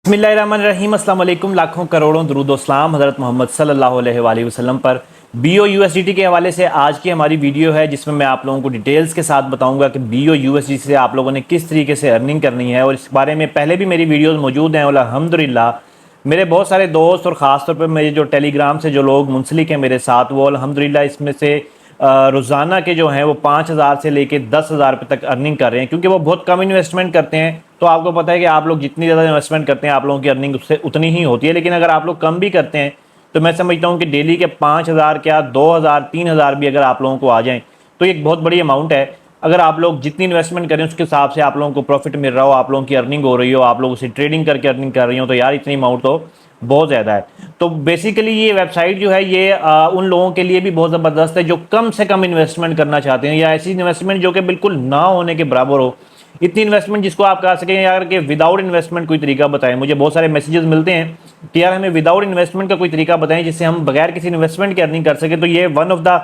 बिस्मिल्लाहिर्रहमानिर्रहीम अस्सलाम वालेकुम। लाखों करोड़ों दुरूद सलाम हज़रत मोहम्मद सल्लल्लाहु अलैहि वसल्लम पर। BOUSDT के हवाले से आज की हमारी वीडियो है जिसमें मैं आप लोगों को डिटेल्स के साथ बताऊंगा कि BOUSDT से आप लोगों ने किस तरीके से अर्निंग करनी है, और इस बारे में पहले भी मेरी वीडियोस मौजूद हैं और अल्हम्दुलिल्लाह मेरे बहुत सारे दोस्त और ख़ास तौर पर मेरे जो टेलीग्राम से जो लोग मुंसलिक हैं मेरे साथ, वो अल्हम्दुलिल्लाह इसमें से रोज़ाना के जो हैं वो 5,000 से लेके 10,000 रुपये तक अर्निंग कर रहे हैं, क्योंकि वो बहुत कम इन्वेस्टमेंट करते हैं। तो आपको पता है कि आप लोग जितनी ज़्यादा इन्वेस्टमेंट करते हैं आप लोगों की अर्निंग उससे उतनी ही होती है, लेकिन अगर आप लोग कम भी करते हैं तो मैं समझता हूँ कि डेली के 5,000 क्या 2,000 3,000 भी अगर आप लोगों को आ जाएँ तो एक बहुत बड़ी अमाउंट है। अगर आप लोग जितनी इन्वेस्टमेंट करें उसके हिसाब से आप लोगों को प्रॉफिट मिल रहा हो, आप लोगों की अर्निंग हो रही हो, आप लोग उसे ट्रेडिंग करके अर्निंग कर रही हो, तो यार इतनी अमाउंट तो बहुत ज़्यादा है। तो बेसिकली ये वेबसाइट जो है ये उन लोगों के लिए भी बहुत ज़बरदस्त है जो कम से कम इन्वेस्टमेंट करना चाहते हैं, या ऐसी इन्वेस्टमेंट जो कि बिल्कुल ना होने के बराबर हो। इतनी इन्वेस्टमेंट जिसको आप कह सकें यार कि विदाउट इन्वेस्टमेंट कोई तरीका बताएं। मुझे बहुत सारे मैसेजेस मिलते हैं कि यार हमें विदाउट इन्वेस्टमेंट का कोई तरीका बताएं जिससे हम बगैर किसी इन्वेस्टमेंट के अर्निंग कर सकें। तो ये one of the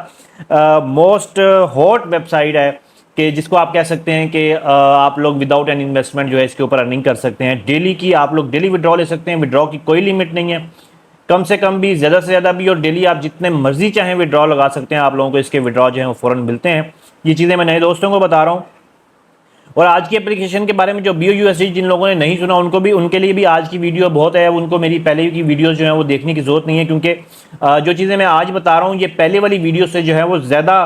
most hot website है कि जिसको आप कह सकते हैं कि आप लोग विदाउट एनी इन्वेस्टमेंट जो है इसके ऊपर अर्निंग कर सकते हैं। डेली की आप लोग डेली विड्रॉ ले सकते हैं, विड्रॉ की कोई लिमिट नहीं है, कम से कम भी ज़्यादा से ज़्यादा भी, और डेली आप जितने मर्जी चाहें विड्रॉ लगा सकते हैं। आप लोगों को इसके विड्रॉ जो है वो फ़ौरन मिलते हैं। ये चीज़ें मैं नए दोस्तों को बता रहा हूँ। और आज की एप्लीकेशन के बारे में जो BOUSDT जिन लोगों ने नहीं सुना उनके लिए भी आज की वीडियो बहुत है। उनको मेरी पहले की वीडियोस जो है वो देखने की ज़रूरत नहीं है, क्योंकि जो चीज़ें मैं आज बता रहा हूँ ये पहले वाली वीडियो से जो है वो ज़्यादा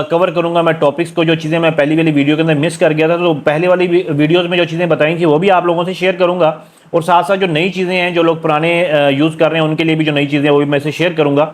कवर करूंगा मैं टॉपिक्स को। जो चीज़ें मैं पहली वाली वीडियो के अंदर मिस कर गया था, तो पहले वाली वीडियोज़ में जो चीज़ें बताई थी वो भी आप लोगों से शेयर करूँगा, और साथ साथ जो नई चीज़ें हैं जो लोग पुराने यूज़ कर रहे हैं उनके लिए भी जो नई चीज़ें हैं वो भी मैं से शेयर करूँगा,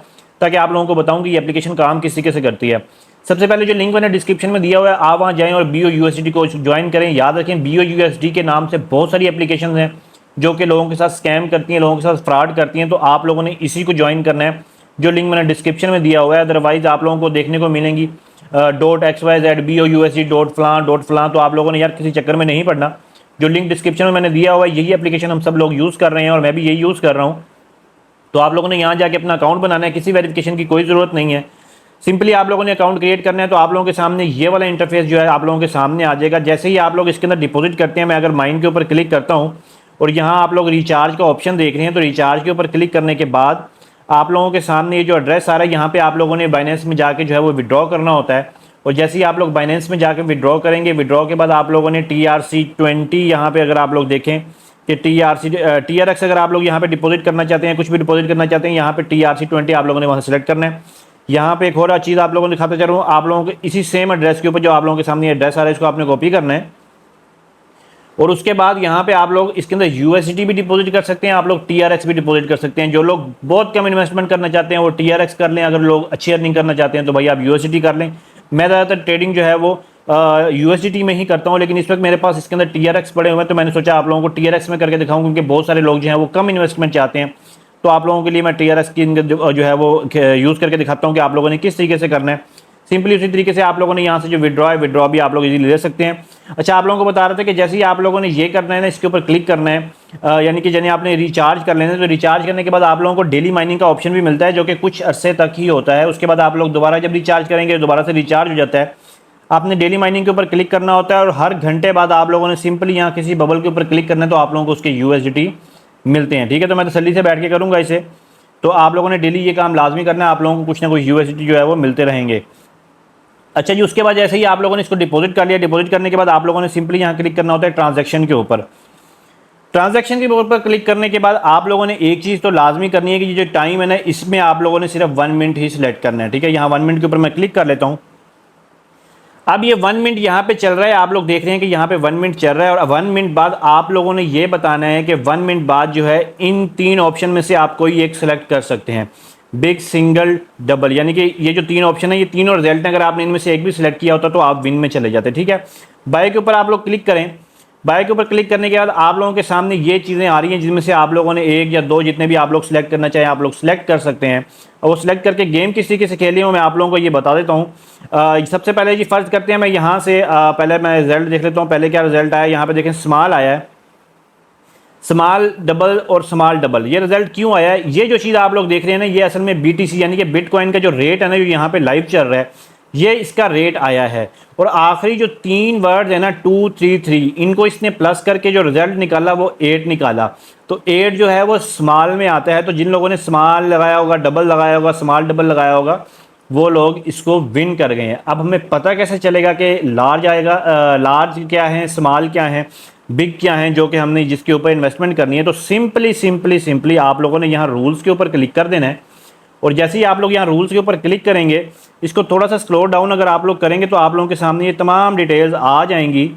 ताकि आप लोगों को बताऊँ कि ये एप्लीकेशन काम किस तरीके से करती है। सबसे पहले जो लिंक मैंने डिस्क्रिप्शन में दिया हुआ है आप वहाँ जाएं और BOUSDT को ज्वाइन करें। याद रखें BOUSDT के नाम से बहुत सारी एप्लीकेशन हैं जो कि लोगों के साथ स्कैम करती हैं, लोगों के साथ फ्रॉड करती हैं। तो आप लोगों ने इसी को ज्वाइन करना है जो लिंक मैंने डिस्क्रिप्शन में दिया हुआ है। अदरवाइज़ आप लोगों को देखने को मिलेंगी .xyz BOUSD .फलां। तो आप लोगों ने यार किसी चक्कर में नहीं पड़ना। जो लिंक डिस्क्रिप्शन में मैंने दिया हुआ है यही एप्लीकेशन हम सब लोग यूज़ कर रहे हैं और मैं भी यही यूज़ कर रहा हूँ। तो आप लोगों ने यहाँ जाके अपना अकाउंट बनाना है, किसी वेरिफिकेशन की कोई ज़रूरत नहीं है। सिंपली आप लोगों ने अकाउंट क्रिएट करना है। तो आप लोगों के सामने ये वाला इंटरफेस जो है आप लोगों के सामने आ जाएगा। जैसे ही आप लोग इसके अंदर डिपॉजिट करते हैं, मैं अगर माइन के ऊपर क्लिक करता हूँ और यहाँ आप लोग रिचार्ज का ऑप्शन देख रहे हैं, तो रिचार्ज के ऊपर क्लिक करने के बाद आप लोगों के सामने ये जो एड्रेस आ रहा है यहाँ पे आप लोगों ने बाइनेंस में जाके जो है वो विड्रॉ करना होता है। और जैसे ही आप लोग बाइनेंस में जाके विड्रॉ करेंगे, विड्रॉ के बाद आप लोगों ने TRC20 यहाँ पे अगर आप लोग देखें कि TRX अगर आप लोग यहाँ पे डिपॉजिट करना चाहते हैं, कुछ भी डिपॉजिट करना चाहते हैं, यहाँ पे TRC20 आप लोगों ने वहाँ सेलेक्ट करना है। यहाँ पे एक और चीज़ आप लोगों को दिखाते चल रहा हूँ, आप लोगों के इसी सेम एड्रेस के ऊपर जो आप लोगों के सामने एड्रेस आ रहा है इसको आपने कॉपी करना है। और उसके बाद यहाँ पे आप लोग इसके अंदर USDT भी डिपॉजिट कर सकते हैं, आप लोग TRX भी डिपॉजिट कर सकते हैं। जो लोग बहुत कम इन्वेस्टमेंट करना चाहते हैं वो TRX कर लें, अगर लोग अच्छी अर्निंग करना चाहते हैं तो भाई आप USDT कर लें। मैं ज़्यादातर ट्रेडिंग जो है वो USDT में ही करता हूँ, लेकिन इस वक्त मेरे पास इसके अंदर TRX पड़े हुए हैं, तो मैंने सोचा आप लोगों को TRX में करके दिखाऊँ, क्योंकि बहुत सारे लोग जो हैं वो कम इन्वेस्टमेंट चाहते हैं। तो आप लोगों के लिए मैं TRX की जो है वो यूज़ करके दिखाता हूँ कि आप लोगों ने किस तरीके से करना है। सिंपली उसी तरीके से आप लोगों ने यहाँ से जो विड्रॉ है विड्रॉ भी आप लोग इजीली ले सकते हैं। अच्छा, आप लोगों को बता रहे थे कि जैसे ही आप लोगों ने ये करना है ना, इसके ऊपर क्लिक करना है, यानी कि यानी आपने रिचार्ज कर लेना है। तो रिचार्ज करने के बाद आप लोगों को डेली माइनिंग का ऑप्शन भी मिलता है, जो कि कुछ अरसे तक ही होता है। उसके बाद आप लोग दोबारा जब रिचार्ज करेंगे दोबारा से रिचार्ज हो जाता है। आपने डेली माइनिंग के ऊपर क्लिक करना होता है और हर घंटे बाद आप लोगों ने सिंपली यहाँ किसी बबल के ऊपर क्लिक करना है, तो आप लोगों को उसके USDT मिलते हैं। ठीक है, तो मैं तसल्ली से बैठ के करूँगा इसे। तो आप लोगों ने डेली ये काम लाजमी करना है, आप लोगों को कुछ ना कुछ USDT जो है वो मिलते रहेंगे। अच्छा जी, उसके बाद जैसे ही आप लोगों ने इसको डिपॉजिट कर लिया, डिपॉजिट करने के बाद आप लोगों ने सिंपली यहाँ क्लिक करना होता है ट्रांजैक्शन के ऊपर। ट्रांजैक्शन के ऊपर क्लिक करने के बाद आप लोगों ने एक चीज़ तो लाजमी करनी है कि ये जो टाइम है ना, इसमें आप लोगों ने सिर्फ 1 मिनट ही सिलेक्ट करना है। ठीक है, यहाँ 1 मिनट के ऊपर मैं क्लिक कर लेता हूँ। अब ये 1 मिनट यहाँ पे चल रहा है, आप लोग देख रहे हैं कि यहाँ पे 1 मिनट चल रहा है, और 1 मिनट बाद आप लोगों ने ये बताना है कि 1 मिनट बाद जो है इन 3 ऑप्शन में से आप कोई एक सिलेक्ट कर सकते हैं, बिग, सिंगल, डबल। यानी कि ये जो 3 ऑप्शन है ये तीनों रिजल्ट हैं, अगर आपने इनमें से एक भी सिलेक्ट किया होता तो आप विन में चले जाते। ठीक है, बाय के ऊपर आप लोग क्लिक करें। बाय के ऊपर क्लिक करने के बाद आप लोगों के सामने ये चीज़ें आ रही हैं, जिनमें से आप लोगों ने 1 या 2 जितने भी आप लोग सिलेक्ट करना चाहें आप लोग सिलेक्ट कर सकते हैं। और वो सिलेक्ट करके गेम किस तरीके से खेलें वो मैं आप लोगों को ये बता देता हूँ। सबसे पहले जी फ़र्ज़ करते हैं मैं यहाँ से पहले मैं रिजल्ट देख लेता हूँ। पहले क्या रिजल्ट आया, यहाँ पे देखें स्मॉल आया है, स्मॉल डबल और स्मॉल डबल। ये रिजल्ट क्यों आया है, ये जो चीज़ आप लोग देख रहे हैं ना, ये असल में BTC यानी कि बिटकॉइन का जो रेट है ना, जो यहाँ पे लाइव चल रहा है, ये इसका रेट आया है। और आखिरी जो 3 वर्ड है ना 233, इनको इसने प्लस करके जो रिजल्ट निकाला वो 8 निकाला। तो 8 जो है वो स्मॉल में आता है। तो जिन लोगों ने स्मॉल लगाया होगा, डबल लगाया होगा, स्मॉल डबल लगाया होगा, वो लोग इसको विन कर गए हैं। अब हमें पता कैसे चलेगा कि लार्ज आएगा, लार्ज क्या है, स्मॉल क्या है, बिग क्या है, जो कि हमने जिसके ऊपर इन्वेस्टमेंट करनी है। तो सिंपली आप लोगों ने यहाँ रूल्स के ऊपर क्लिक कर देना है। और जैसे ही आप लोग यहाँ रूल्स के ऊपर क्लिक करेंगे, इसको थोड़ा सा स्क्रॉल डाउन अगर आप लोग करेंगे तो आप लोगों के सामने ये तमाम डिटेल्स आ जाएंगी।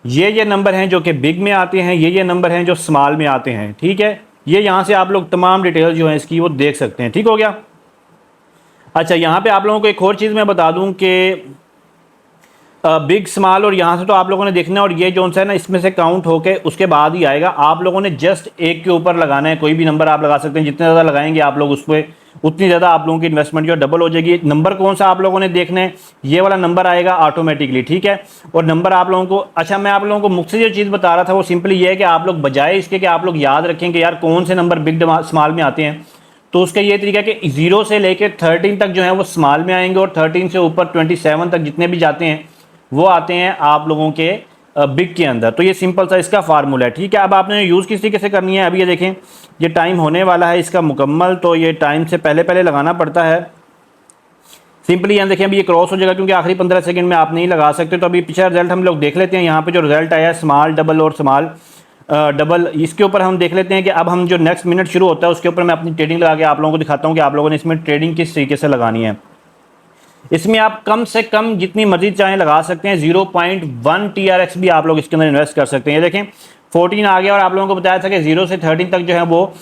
ये नंबर हैं जो कि बिग में आते हैं, ये नंबर हैं जो स्मॉल में आते हैं। ठीक है, ये यहाँ से आप लोग तमाम डिटेल्स जो हैं इसकी वो देख सकते हैं। ठीक हो गया। अच्छा, यहाँ पे आप लोगों को एक और चीज़ मैं बता दूँ कि बिग स्मॉल और यहाँ से तो आप लोगों ने देखना है, और ये जो है ना इसमें से काउंट होके उसके बाद ही आएगा। आप लोगों ने जस्ट एक के ऊपर लगाना है, कोई भी नंबर आप लगा सकते हैं। जितने ज़्यादा लगाएंगे आप लोग उस पर उतनी ज़्यादा आप लोगों की इन्वेस्टमेंट जो डबल हो जाएगी। नंबर कौन सा आप लोगों ने देखना है, ये वाला नंबर आएगा ऑटोमेटिकली। ठीक है, और नंबर आप लोगों को, अच्छा मैं आप लोगों को मुख्य जो चीज़ बता रहा था वो सिंपली ये है कि आप लोग बजाय इसके कि आप लोग याद रखें कि यार कौन से नंबर बिग स्मॉल में आते हैं, तो उसका ये तरीका है कि 0 से लेकर 13 तक जो है वो स्मॉल में आएंगे, और 13 से ऊपर 27 तक जितने भी जाते हैं वो आते हैं आप लोगों के बिग के अंदर। तो ये सिंपल सा इसका फार्मूला है। ठीक है, अब आपने यूज़ किस तरीके से करनी है, अभी ये देखें ये टाइम होने वाला है इसका मुकम्मल, तो ये टाइम से पहले लगाना पड़ता है। सिंपली यहाँ देखें अभी ये क्रॉस हो जाएगा क्योंकि आखिरी 15 सेकंड में आप नहीं लगा सकते। तो अभी पिछला रिजल्ट हम लोग देख लेते हैं। यहाँ पे जो रिजल्ट आया है स्मॉल डबल और स्मॉल डबल, इसके ऊपर हम देख लेते हैं कि अब हम जो नेक्स्ट मिनट शुरू होता है उसके ऊपर मैं अपनी ट्रेडिंग लगा के आप लोगों को दिखाता हूँ कि आप लोगों ने इसमें ट्रेडिंग किस तरीके से लगानी है। इसमें आप कम से कम जितनी मर्जी चाहें लगा सकते हैं। 0.1 TRX भी आप लोग इसके अंदर इन्वेस्ट कर सकते हैं। ये देखें 14 आ गया, और आप लोगों को बताया था कि 0 से 13 तक जो है वो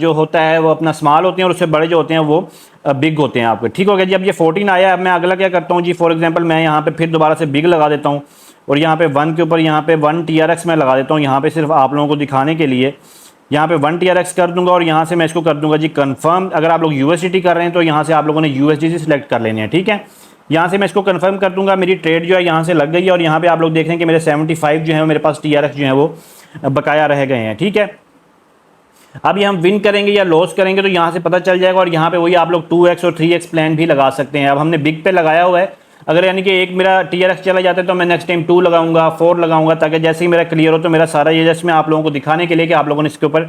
जो होता है वो अपना स्मॉल होते हैं, और उससे बड़े जो होते हैं वो बिग होते हैं आपके। ठीक हो गया जी। अब ये 14 आया, अब मैं अगला क्या करता हूँ जी, फॉर एग्जांपल मैं यहाँ पे फिर दोबारा से बिग लगा देता हूँ, और यहाँ पे 1 के ऊपर यहाँ पे 1 TRX मैं लगा देता हूँ। यहाँ पे सिर्फ आप लोगों को दिखाने के लिए यहाँ पे 1 TRX कर दूंगा, और यहाँ से मैं इसको कर दूंगा जी कंफर्म। अगर आप लोग USDT कर रहे हैं तो यहाँ से आप लोगों ने USDT सेलेक्ट कर लेने हैं। ठीक है, यहाँ से मैं इसको कंफर्म कर दूंगा। मेरी ट्रेड जो है यहाँ से लग गई है, और यहाँ पे आप लोग देख रहे हैं कि मेरे 75 जो है मेरे पास TRX जो है वो बकाया रह गए हैं। ठीक है, अब ये हम विन करेंगे या लॉस करेंगे तो यहाँ से पता चल जाएगा, और यहाँ पे वही आप लोग 2x और 3x प्लान भी लगा सकते हैं। अब हमने बिग पे लगाया हुआ है, अगर यानी कि एक मेरा TRX चला जाता है तो मैं नेक्स्ट टाइम 2 लगाऊंगा, 4 लगाऊंगा, ताकि जैसे ही मेरा क्लियर हो तो मेरा सारा ये जस्ट मैं आप लोगों को दिखाने के लिए कि आप लोगों ने इसके ऊपर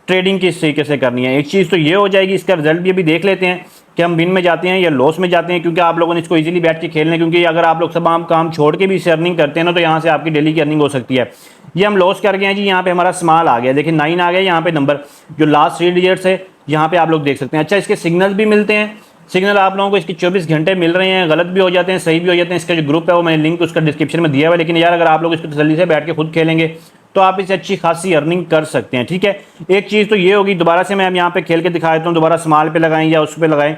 ट्रेडिंग किस तरीके से करनी है। एक चीज़ तो ये हो जाएगी, इसका रिजल्ट भी अभी देख लेते हैं कि हम विन में जाते हैं या लॉस में जाते हैं, क्योंकि आप लोगों ने इसको इजीली बैठ के खेलना है। क्योंकि अगर आप लोग तमाम काम छोड़ के भी इसे अर्निंग करते हैं ना, तो यहाँ से आपकी डेली की अर्निंग हो सकती है। ये हम लॉस कर गए हैं जी, यहाँ पे हमारा स्मॉल आ गया, देखिए 9 आ गया। यहाँ पे नंबर जो लास्ट 3 डिजिट्स है यहाँ पे आप लोग देख सकते हैं। अच्छा, इसके सिग्नल भी मिलते हैं। सिग्नल आप लोगों को इसके 24 घंटे मिल रहे हैं, गलत भी हो जाते हैं, सही भी हो जाते हैं। इसका जो ग्रुप है वो मैंने लिंक उसका डिस्क्रिप्शन में दिया हुआ है। लेकिन यार अगर आप लोग इसको तसल्ली से बैठ के खुद खेलेंगे तो आप इससे अच्छी खासी अर्निंग कर सकते हैं। ठीक है, एक चीज़ तो ये होगी, दोबारा से मैं यहाँ पे खेल के दिखा देता हूँ, दोबारा स्मॉल पे लगाएं या उस पर लगाएं,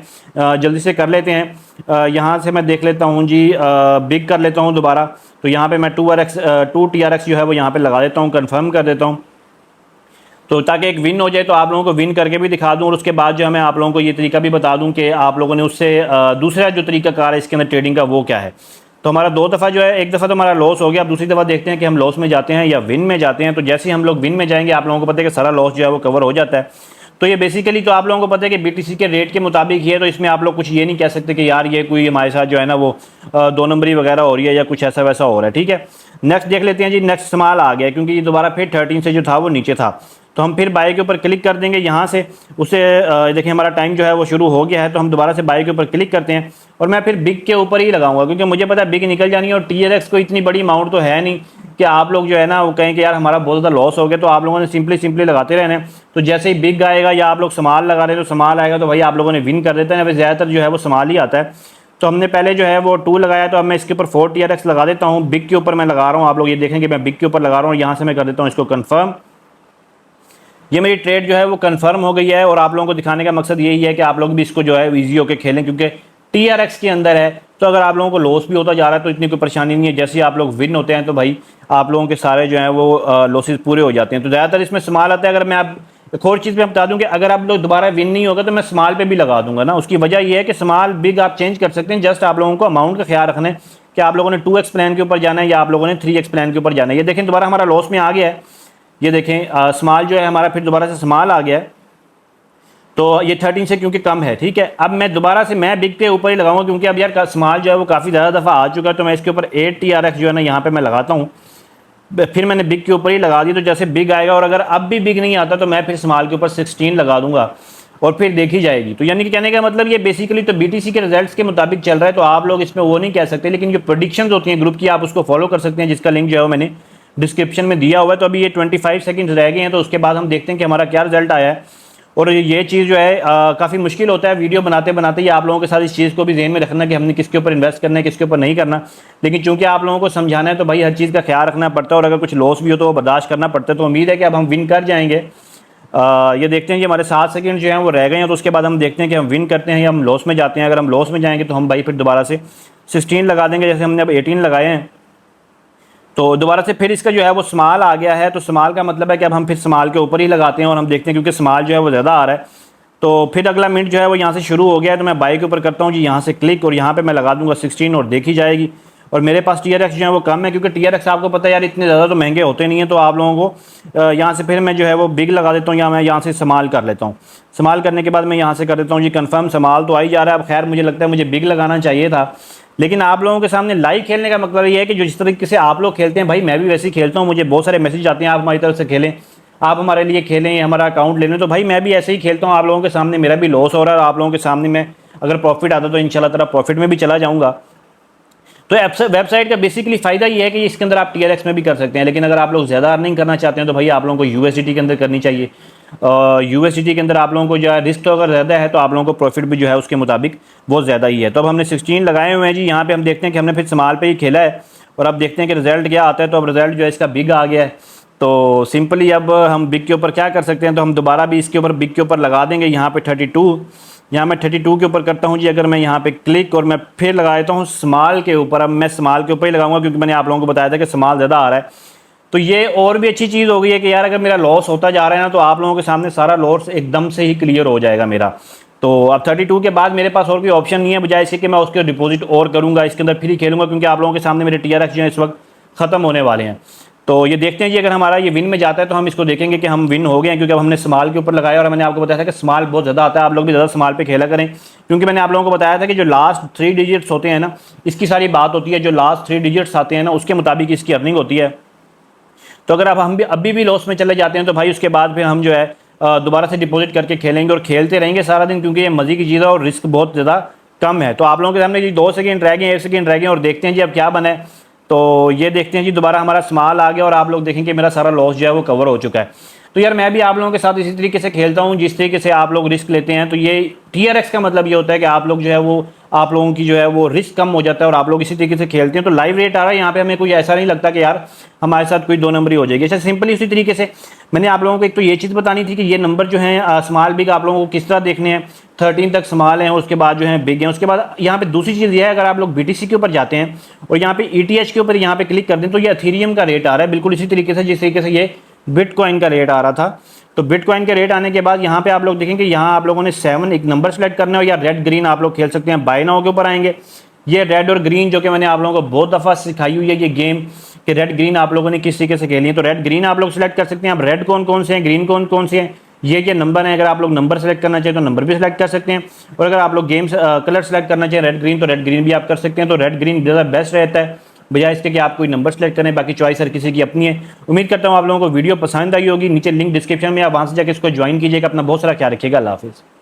जल्दी से कर लेते हैं। यहाँ से मैं देख लेता हूँ जी, बिग कर लेता हूँ दोबारा। तो यहाँ पे मैं 2 TRX जो है वो यहाँ पे लगा देता हूँ, कन्फर्म कर देता हूँ, तो ताकि एक विन हो जाए। तो आप लोगों को विन करके भी दिखा दूं, और उसके बाद जो है मैं आप लोगों को ये तरीका भी बता दूं कि आप लोगों ने उससे दूसरा जो तरीका कार है इसके अंदर ट्रेडिंग का वो क्या है। तो हमारा 2 दफ़ा जो है, एक दफ़ा तो हमारा लॉस हो गया, अब दूसरी दफ़ा देखते हैं कि हम लॉस में जाते हैं या विन में जाते हैं। तो जैसे ही हम लोग विन में जाएंगे आप लोगों को पता है कि सारा लॉस जो है वो कवर हो जाता है। तो ये बेसिकली तो आप लोगों को पता है कि BTC के रेट के मुताबिक ही है, तो इसमें आप लोग कुछ ये नहीं कह सकते कि यार ये कोई हमारे साथ जो है ना वो 2 नंबरी वगैरह हो रही है या कुछ ऐसा वैसा हो रहा है। ठीक है, नेक्स्ट देख लेते हैं जी। नेक्स्ट स्मॉल आ गया क्योंकि ये दोबारा फिर 13 से जो था वो नीचे था, तो हम फिर बाय के ऊपर क्लिक कर देंगे। यहाँ से उसे देखिए हमारा टाइम जो है वो शुरू हो गया है, तो हम दोबारा से बाय के ऊपर क्लिक करते हैं, और मैं फिर बिग के ऊपर ही लगाऊंगा क्योंकि मुझे पता है बिग निकल जानी है। और TRX को इतनी बड़ी अमाउंट तो है नहीं कि आप लोग जो है ना वो कहें कि यार हमारा बहुत ज़्यादा लॉस हो गया। तो आप लोगों ने सिंपली लगाते रहना। तो जैसे ही बिग आएगा या आप लोग स्मॉल लगा रहे हैं तो स्मॉल आएगा तो भाई आप लोगों ने विन कर देते हैं। वैसे ज़्यादातर जो है वो स्मॉल ही आता है। तो हमने पहले जो है वो 2 लगाया, तो अब मैं इसके ऊपर 4 TRX लगा देता हूँ। बिग के ऊपर मैं लगा रहा हूँ, आप लोग ये देखें कि मैं बिग के ऊपर लगा रहा हूँ। यहाँ से मैं कर देता हूँ इसको कन्फर्म। ये मेरी ट्रेड जो है वो कंफर्म हो गई है, और आप लोगों को दिखाने का मकसद यही है कि आप लोग भी इसको जो है ईजी होकर खेलें, क्योंकि TRX के अंदर है। तो अगर आप लोगों को लॉस भी होता जा रहा है तो इतनी कोई परेशानी नहीं है। जैसे ही आप लोग विन होते हैं तो भाई आप लोगों के सारे जो हैं वो लॉसेस पूरे हो जाते हैं। तो ज़्यादातर इसमें स्मॉल आता है। अगर मैं आप एक और चीज़ मैं बता दूं कि अगर आप लोग दोबारा विन नहीं होगा तो मैं स्मॉल पे भी लगा दूंगा ना। उसकी वजह यह है कि स्मॉल बिग आप चेंज कर सकते हैं, जस्ट आप लोगों को अमाउंट का ख्याल रखना है कि आप लोगों ने 2x प्लान के ऊपर जाना है या आप लोगों ने 3x प्लान के ऊपर जाना है। ये देखें दोबारा हमारा लॉस में आ गया है। ये देखें स्मॉल जो है हमारा फिर दोबारा से स्मॉल आ गया है। तो ये 13 से क्योंकि कम है, ठीक है। अब मैं दोबारा से मैं बिग के ऊपर ही लगाऊंगा क्योंकि अब यार स्मॉल जो है वो काफ़ी ज़्यादा दफ़ा आ चुका है, तो मैं इसके ऊपर 8 TRX जो है ना यहाँ पे मैं लगाता हूँ। फिर मैंने बिग के ऊपर ही लगा दी, तो जैसे बिग आएगा और अगर अब भी बिग नहीं आता तो मैं फिर स्मॉल के ऊपर 16 लगा दूंगा और फिर देखी जाएगी। तो यानी कि कहने का मतलब ये बेसिकली तो BTC के रिजल्ट्स के मुताबिक चल रहा है, तो आप लोग इसमें वो नहीं कह सकते, लेकिन जो प्रेडिक्शंस होती हैं ग्रुप की आप उसको फॉलो कर सकते हैं, जिसका लिंक जो है वो मैंने डिस्क्रिप्शन में दिया हुआ है। तो अभी ये 25 सेकंड्स रह गए हैं, तो उसके बाद हम देखते हैं कि हमारा क्या रिजल्ट आया है। और ये चीज़ जो है काफ़ी मुश्किल होता है वीडियो बनाते बनाते ही आप लोगों के साथ इस चीज़ को भी ध्यान में रखना कि हमने किसके ऊपर इन्वेस्ट करना है, किसके ऊपर नहीं करना। लेकिन चूंकि आप लोगों को समझाना है तो भाई हर चीज़ का ख्याल रखना पड़ता है, और अगर कुछ लॉस भी हो तो वो बर्दाश्त करना पड़ता है। तो उम्मीद है कि अब हम विन कर जाएंगे। ये देखते हैं कि हमारे 7 सेकंड जो हैं वो रह गए हैं, तो उसके बाद हम देखते हैं कि हम विन करते हैं या हम लॉस में जाते हैं। अगर हम लॉस में जाएंगे तो हम भाई फिर दोबारा से 16 लगा देंगे, जैसे हमने अब 18 लगाए हैं। तो दोबारा से फिर इसका जो है वो स्मॉल आ गया है, तो स्मॉल का मतलब है कि अब हम फिर स्मॉल के ऊपर ही लगाते हैं और हम देखते हैं क्योंकि स्मॉल जो है वो ज़्यादा आ रहा है। तो फिर अगला मिनट जो है वो यहाँ से शुरू हो गया है, तो मैं बाई के ऊपर करता हूँ जी, यहाँ से क्लिक, और यहाँ पे मैं लगा दूंगा 16 और देखी जाएगी। और मेरे पास TRX जो है वो कम है, क्योंकि TRX आपको पता है यार इतने ज़्यादा तो महंगे होते नहीं हैं। तो आप लोगों को यहाँ से फिर मैं जो है वो बिग लगा देता हूँ, या मैं यहाँ से स्मॉल कर लेता हूँ। स्मॉल करने के बाद मैं यहाँ से कर देता हूँ जी कन्फर्म, स्मॉल तो आ ही जा रहा है। अब खैर मुझे लगता है मुझे बिग लगाना चाहिए था, लेकिन आप लोगों के सामने लाइव खेलने का मतलब ये है कि जो जिस तरीके से आप लोग खेलते हैं भाई मैं भी वैसे ही खेलता हूँ। मुझे बहुत सारे मैसेज आते हैं आप हमारी तरफ से खेलें, आप हमारे लिए खेलें, हमारा अकाउंट ले लें। तो भाई मैं भी ऐसे ही खेलता हूँ आप लोगों के सामने, मेरा भी लॉस हो रहा है, आप लोगों के सामने मैं अगर प्रॉफिट आता तो इंशाल्लाह ताला प्रॉफिट में भी चला जाऊँगा। तो वेबसाइट का बेसिकली फ़ायदा ये है कि इसके अंदर आप TRX में भी कर सकते हैं, लेकिन अगर आप लोग ज़्यादा अर्निंग करना चाहते हैं तो भाई आप लोगों को USDT के अंदर करनी चाहिए। USDT के अंदर आप लोगों को जो है रिस्क तो अगर ज़्यादा है तो आप लोगों को प्रॉफिट भी जो है उसके मुताबिक वो ज़्यादा ही है। तो अब हमने 16 लगाए हुए हैं जी, यहाँ पे हम देखते हैं कि हमने फिर स्मॉल पे ही खेला है, और अब देखते हैं कि रिजल्ट क्या आता है। तो अब रिजल्ट जो है इसका बिग आ गया है। तो सिंपली अब हम बिग के ऊपर क्या कर सकते हैं, तो हम दोबारा भी इसके ऊपर बिग के ऊपर लगा देंगे। यहाँ पे 32, यहाँ मैं 32 के ऊपर करता हूँ जी। अगर मैं यहाँ पे क्लिक और मैं फिर लगा देता हूँ स्मॉल के ऊपर, अब मैं स्मॉल के ऊपर ही लगाऊंगा क्योंकि मैंने आप लोगों को बताया था कि स्मॉल ज़्यादा आ रहा है। तो ये और भी अच्छी चीज़ हो गई है कि यार अगर मेरा लॉस होता जा रहा है ना, तो आप लोगों के सामने सारा लॉस एकदम से ही क्लियर हो जाएगा मेरा। तो अब 32 के बाद मेरे पास और कोई ऑप्शन नहीं है, बजाय इसके कि मैं उसके डिपॉजिट और करूँगा, इसके अंदर फ्री खेलूँगा, क्योंकि आप लोगों के सामने मेरे TRX जो है इस वक्त ख़त्म होने वाले हैं। तो ये देखते हैं जी, अगर हमारा ये विन में जाता है तो हम इसको देखेंगे कि हम विन हो गए हैं, क्योंकि अब हमने स्मॉल के ऊपर लगाया और मैंने आपको बताया था कि स्मॉल बहुत ज़्यादा आता है। आप लोग भी ज़्यादा स्मॉल पे खेला करें, क्योंकि मैंने आप लोगों को बताया था कि जो लास्ट 3 डिजिट्स होते हैं ना, इसकी सारी बात होती है। जो लास्ट 3 डिजिट्स आते हैं ना, उसके मुताबिक इसकी अर्निंग होती है। तो अगर अब हम भी अभी भी लॉस में चले जाते हैं तो भाई उसके बाद फिर हम जो है दोबारा से डिपॉजिट करके खेलेंगे और खेलते रहेंगे सारा दिन, क्योंकि ये मज़े की चीज़ है और रिस्क बहुत ज़्यादा कम है। तो आप लोगों के सामने जी 2 सेकंड रह गए, 1 सेकंड रह गए, और देखते हैं जी अब क्या बना है। तो ये देखते हैं जी, दोबारा हमारा स्मॉल आ गया और आप लोग देखेंगे मेरा सारा लॉस जो है वो कवर हो चुका है। तो यार मैं भी आप लोगों के साथ इसी तरीके से खेलता हूँ जिस तरीके से आप लोग रिस्क लेते हैं। तो ये TRX का मतलब ये होता है कि आप लोग जो है वो आप लोगों की जो है वो रिस्क कम हो जाता है और आप लोग इसी तरीके से खेलते हैं। तो लाइव रेट आ रहा है यहाँ पे, हमें कोई ऐसा नहीं लगता कि यार हमारे साथ कोई 2 नंबरी हो जाएगी। अच्छा सिंपली इसी तरीके से मैंने आप लोगों को एक तो ये चीज़ बतानी थी कि ये नंबर जो है स्मॉल बिग आप लोगों को किस तरह देखने हैं। 13 तक स्मॉल है, उसके बाद जो है बिग है। उसके बाद यहाँ पे दूसरी चीज़ ये है, अगर आप लोग BTC के ऊपर जाते हैं और यहाँ पे ETH के ऊपर यहाँ पे क्लिक कर दें तो ये एथेरियम का रेट आ रहा है बिल्कुल इसी तरीके से जिस तरीके से ये बिटकॉइन का रेट आ रहा था। तो बिटकॉइन के रेट आने के बाद यहाँ पे आप लोग देखेंगे, यहाँ आप लोगों ने 7 एक नंबर सेलेक्ट करना है, या रेड ग्रीन आप लोग खेल सकते हैं। बाय नाउ के ऊपर आएंगे, ये रेड और ग्रीन जो कि मैंने आप लोगों को बहुत दफ़ा सिखाई हुई है ये गेम कि रेड ग्रीन आप लोगों ने किस तरीके से खेली है। तो रेड ग्रीन आप लोग सेलेक्ट कर सकते हैं। अब रेड कौन कौन से हैं, ग्रीन कौन कौन से हैं, ये नंबर है। अगर आप लोग नंबर सेलेक्ट करना चाहिए तो नंबर भी सेलेक्ट कर सकते हैं, और अगर आप लोग गेम्स कलर सेलेक्ट करना चाहिए रेड ग्रीन तो रेड ग्रीन भी आप कर सकते हैं। तो रेड ग्रीन ज़्यादा बेस्ट रहता है बजाय इसके कि आप कोई नंबर सेलेक्ट करें। बाकी चॉइस हर किसी की अपनी है। उम्मीद करता हूँ आप लोगों को वीडियो पसंद आई होगी। नीचे लिंक डिस्क्रिप्शन में आप वहाँ से जाकर इसको ज्वाइन कीजिएगा। अपना बहुत सारा ख्याल रखिएगा। अल्लाह हाफिज़।